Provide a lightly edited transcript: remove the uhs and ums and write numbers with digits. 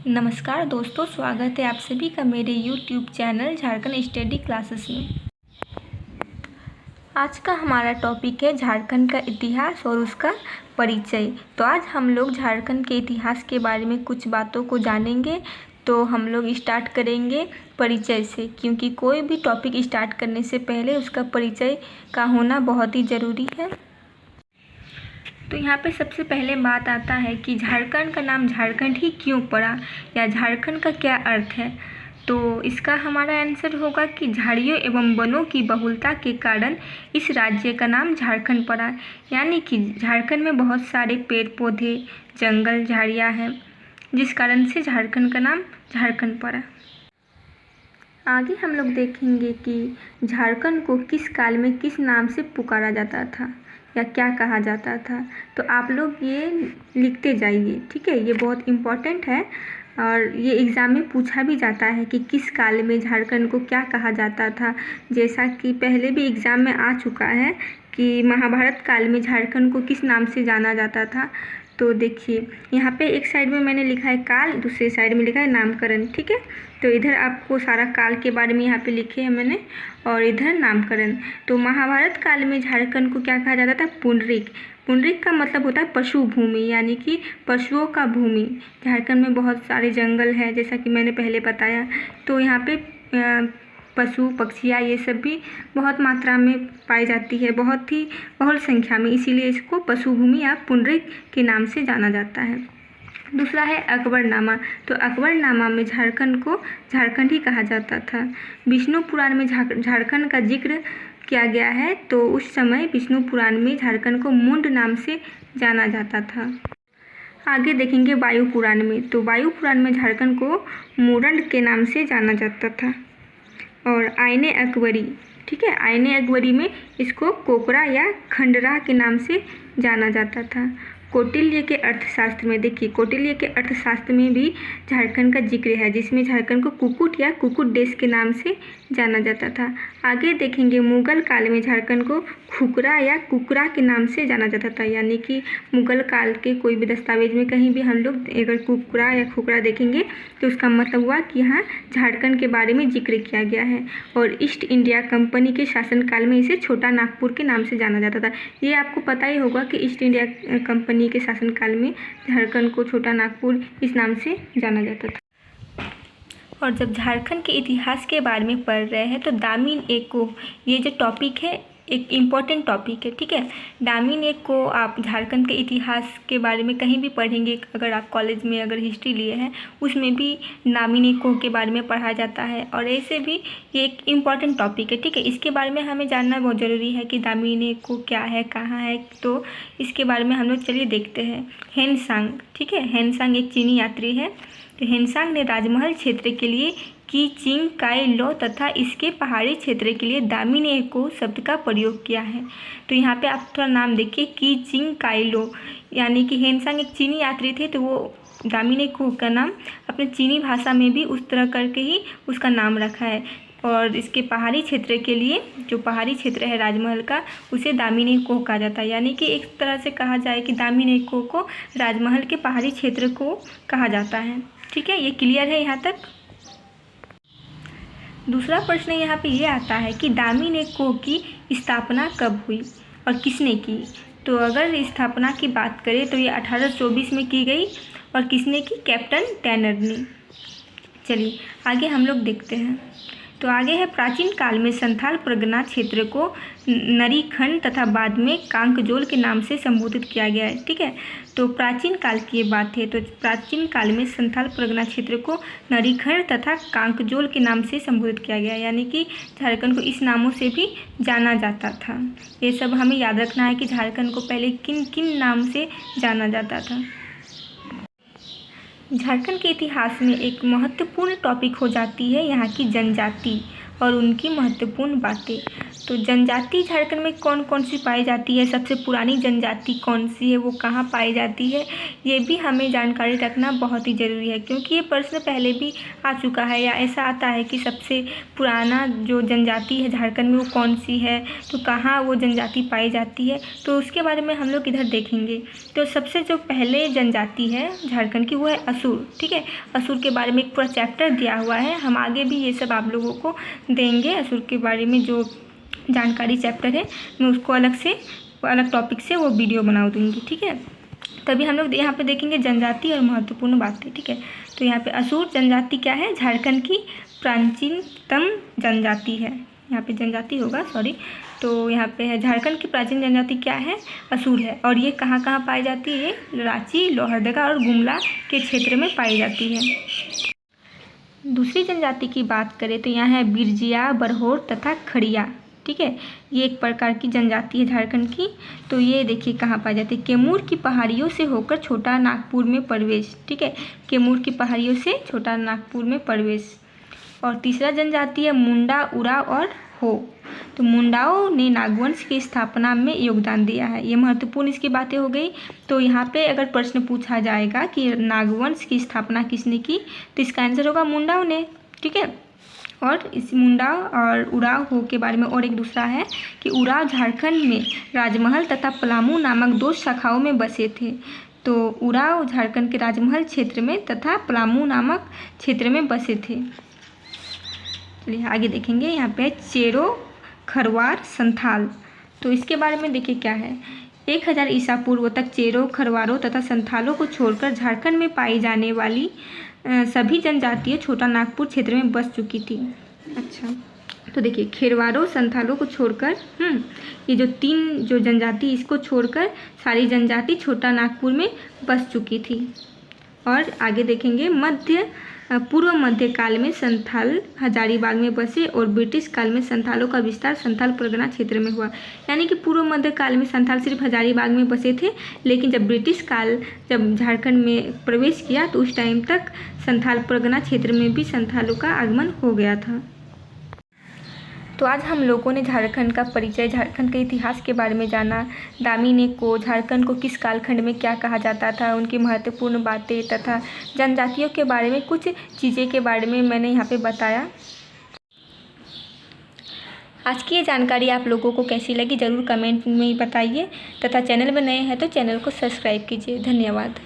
नमस्कार दोस्तों, स्वागत है आप सभी का मेरे YouTube channel Jharkhand study classes में। आज का हमारा टॉपिक है झारखंड का इतिहास और उसका परिचय। तो आज हम लोग झारखंड के इतिहास के बारे में कुछ बातों को जानेंगे। तो हम लोग स्टार्ट करेंगे परिचय से, क्योंकि कोई भी टॉपिक स्टार्ट करने से पहले उसका परिचय का होना बहुत ही ज़रूरी है। तो यहाँ पे सबसे पहले बात आता है कि झारखंड का नाम झारखंड ही क्यों पड़ा, या झारखंड का क्या अर्थ है। तो इसका हमारा आंसर होगा कि झाड़ियों एवं वनों की बहुलता के कारण इस राज्य का नाम झारखंड पड़ा। यानी कि झारखंड में बहुत सारे पेड़ पौधे, जंगल, झाड़ियाँ हैं, जिस कारण से झारखंड का नाम झारखंड पड़ा। आगे हम लोग देखेंगे कि झारखंड को किस काल में किस नाम से पुकारा जाता था या क्या कहा जाता था। तो आप लोग ये लिखते जाइए, ठीक है। ये बहुत इम्पॉर्टेंट है और ये एग्ज़ाम में पूछा भी जाता है कि किस काल में झारखंड को क्या कहा जाता था। जैसा कि पहले भी एग्ज़ाम में आ चुका है कि महाभारत काल में झारखंड को किस नाम से जाना जाता था। तो देखिए, यहाँ पे एक साइड में मैंने लिखा है काल, दूसरे साइड में लिखा है नामकरण, ठीक है। तो इधर आपको सारा काल के बारे में यहाँ पे लिखे हैं मैंने, और इधर नामकरण। तो महाभारत काल में झारखंड को क्या कहा जाता था? पुंडरीक। पुंडरीक का मतलब होता है पशु भूमि, यानी कि पशुओं का भूमि। झारखंड में बहुत सारे जंगल हैं, जैसा कि मैंने पहले बताया। तो यहाँ पे पशु पक्षियाँ ये सब भी बहुत मात्रा में पाई जाती है, बहुत ही बहुल संख्या में, इसीलिए इसको पशु भूमि या पुंडरीक के नाम से जाना जाता है। दूसरा है अकबरनामा। तो अकबरनामा में झारखंड को झारखंड ही कहा जाता था। विष्णु पुराण में झारखंड का जिक्र किया गया है। तो उस समय विष्णु पुराण में झारखंड को मुंड नाम से जाना जाता था। आगे देखेंगे वायु पुराण में। तो वायु पुराण में झारखंड को मोरंड के नाम से जाना जाता था। और आईने अकबरी, ठीक है, आईने अकबरी में इसको कोकरा या खंडरा के नाम से जाना जाता था। कौटिल्य के अर्थशास्त्र में देखिए, कौटिल्य के अर्थशास्त्र में भी झारखंड का जिक्र है, जिसमें झारखंड को कुकुट या कुकुट देश के नाम से जाना जाता था। आगे देखेंगे मुगल काल में झारखंड को खुकरा या कुकरा के नाम से जाना जाता था। यानी कि मुगल काल के कोई भी दस्तावेज में कहीं भी हम लोग अगर कुकरा या खुकरा देखेंगे तो उसका मतलब हुआ कि यहाँ झारखंड के बारे में जिक्र किया गया है। और ईस्ट इंडिया कंपनी के शासनकाल में इसे छोटा नागपुर के नाम से जाना जाता था। ये आपको पता ही होगा कि ईस्ट इंडिया कंपनी के शासनकाल में झारखंड को छोटा नागपुर इस नाम से जाना जाता था। और जब झारखंड के इतिहास के बारे में पढ़ रहे हैं तो दामिन एको, ये जो टॉपिक है एक इम्पॉर्टेंट टॉपिक है, ठीक है। दामिन एको आप झारखंड के इतिहास के बारे में कहीं भी पढ़ेंगे, अगर आप कॉलेज में अगर हिस्ट्री लिए हैं उसमें भी दामिन एको के बारे में पढ़ा जाता है। और ऐसे भी ये एक इम्पॉर्टेंट टॉपिक है, ठीक है। इसके बारे में हमें जानना बहुत ज़रूरी है कि दामिन एको क्या है, कहाँ है। तो इसके बारे में हम लोग चलिए देखते हैं। हेनसांग, ठीक है, हेनसांग एक चीनी यात्री है। तो हेनसांग ने राजमहल क्षेत्र के लिए की चिंग काई लो तथा इसके पहाड़ी क्षेत्र के लिए दामिन एको शब्द का प्रयोग किया है। तो यहाँ पे आप थोड़ा नाम देखिए, की चिंग काई लो, यानी कि हेनसांग एक चीनी यात्री थे, तो वो दामिन एको का नाम अपने चीनी भाषा में भी उस तरह करके ही उसका नाम रखा है। और इसके पहाड़ी क्षेत्र के लिए, जो पहाड़ी क्षेत्र है राजमहल का, उसे दामिन एको कहा जाता है। यानी कि एक तरह से कहा जाए कि दामिन एको को राजमहल के पहाड़ी क्षेत्र को कहा जाता है, ठीक है। ये क्लियर है यहाँ तक। दूसरा प्रश्न यहाँ पे ये आता है कि दामिन एको की स्थापना कब हुई और किसने की। तो अगर स्थापना की बात करें तो ये 1824 में की गई। और किसने की? कैप्टन टैनर ने। चलिए आगे हम लोग देखते हैं। तो आगे है प्राचीन काल में संथाल परगना क्षेत्र को नरीखंड तथा बाद में कांकजोल के नाम से संबोधित किया गया है, ठीक है। तो प्राचीन काल की ये बात है। तो प्राचीन काल में संथाल परगना क्षेत्र को नरीखंड तथा कांकजोल के नाम से संबोधित किया गया, यानी कि झारखंड को इस नामों से भी जाना जाता था। ये सब हमें याद रखना है कि झारखंड को पहले किन किन नाम से जाना जाता था। झारखंड के इतिहास में एक महत्वपूर्ण टॉपिक हो जाती है यहाँ की जनजाति और उनकी महत्वपूर्ण बातें। तो जनजाति झारखंड में कौन कौन सी पाई जाती है, सबसे पुरानी जनजाति कौन सी है, वो कहाँ पाई जाती है, ये भी हमें जानकारी रखना बहुत ही ज़रूरी है, क्योंकि ये प्रश्न पहले भी आ चुका है या ऐसा आता है कि सबसे पुराना जो जनजाति है झारखंड में वो कौन सी है, तो कहाँ वो जनजाति पाई जाती है, तो उसके बारे में हम लोग इधर देखेंगे। तो सबसे जो पहले जनजाति है झारखंड की वो है असुर। ठीक है, असुर के बारे में एक पूरा चैप्टर दिया हुआ है, हम आगे भी ये सब आप लोगों को देंगे। असुर के बारे में जो जानकारी चैप्टर है मैं उसको अलग टॉपिक से वो वीडियो बना दूँगी। ठीक है, तभी हम लोग यहाँ पे देखेंगे जनजाति और महत्वपूर्ण बातें। ठीक है, तो यहाँ पे असुर जनजाति क्या है, झारखंड की प्राचीनतम जनजाति है। यहाँ पे जनजाति होगा, सॉरी, तो यहाँ पे है झारखंड की प्राचीन जनजाति क्या है, असुर है। और ये कहाँ कहाँ पाई जाती है, रांची, लोहरदगा और गुमला के क्षेत्र में पाई जाती है। दूसरी जनजाति की बात करें तो यहाँ है बिरजिया, बरहोर तथा खड़िया। ठीक है, ये एक प्रकार की जनजाति है झारखंड की। तो ये देखिए कहाँ पाई जाती है, कैमूर की पहाड़ियों से होकर छोटा नागपुर में प्रवेश। ठीक है, कैमूर की पहाड़ियों से छोटा नागपुर में प्रवेश। और तीसरा जनजाति है मुंडा, उराव और हो। तो मुंडाओं ने नागवंश की स्थापना में योगदान दिया है, ये महत्वपूर्ण इसकी बातें हो गई। तो यहाँ पे अगर प्रश्न पूछा जाएगा कि नागवंश की स्थापना किसने की, तो इसका आंसर होगा मुंडाओं ने। ठीक है, और इस मुंडा और उराव हो के बारे में और एक दूसरा है कि उराव झारखंड में राजमहल तथा पलामू नामक 2 शाखाओं में बसे थे। तो उराव झारखंड के राजमहल क्षेत्र में तथा पलामू नामक क्षेत्र में बसे थे। चलिए आगे देखेंगे, यहाँ पे चेरो, खरवार, संथाल। तो इसके बारे में देखिए क्या है, 1000 ईसा पूर्व तक चेरो, खरवारों तथा संथालों को छोड़कर झारखंड में पाई जाने वाली सभी जनजातियाँ छोटा नागपुर क्षेत्र में बस चुकी थी। अच्छा, तो देखिए खेरवारों, संथालों को छोड़कर ये जो 3 जो जनजाति, इसको छोड़कर सारी जनजाति छोटा नागपुर में बस चुकी थी। और आगे देखेंगे पूर्व मध्य काल में संथाल हजारीबाग में बसे और ब्रिटिश काल में संथालों का विस्तार संथाल परगना क्षेत्र में हुआ। यानी कि पूर्व मध्य काल में संथाल सिर्फ हजारीबाग में बसे थे, लेकिन जब ब्रिटिश काल जब झारखंड में प्रवेश किया तो उस टाइम तक संथाल परगना क्षेत्र में भी संथालों का आगमन हो गया था। तो आज हम लोगों ने झारखंड का परिचय, झारखंड के इतिहास के बारे में जाना, दामिनी को, झारखंड को किस कालखंड में क्या कहा जाता था, उनकी महत्वपूर्ण बातें तथा जनजातियों के बारे में कुछ चीज़ें के बारे में मैंने यहाँ पे बताया। आज की ये जानकारी आप लोगों को कैसी लगी ज़रूर कमेंट में बताइए, तथा चैनल में नए हैं तो चैनल को सब्सक्राइब कीजिए। धन्यवाद।